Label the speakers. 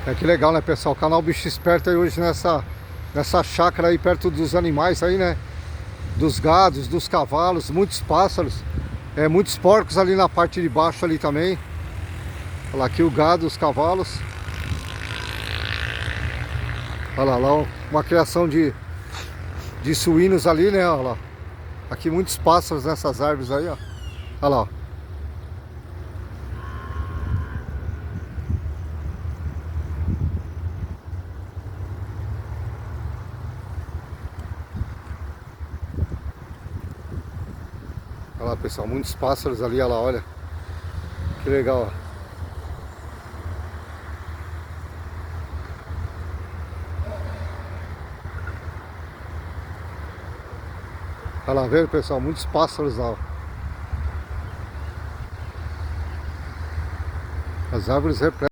Speaker 1: É que legal, né, pessoal? Canal Bicho Esperto aí hoje nessa chácara aí perto dos animais aí, né? Dos gados, dos cavalos, muitos pássaros, muitos porcos ali na parte de baixo ali também. Olha lá, aqui o gado, os cavalos. Olha lá, uma criação de suínos ali, né? Olha lá. Aqui muitos pássaros nessas árvores aí, ó. Olha lá. Olha lá, pessoal, muitos pássaros ali, olha lá, olha. Que legal, ó. Olha lá, vendo, pessoal, muitos pássaros lá, ó. As árvores repletas.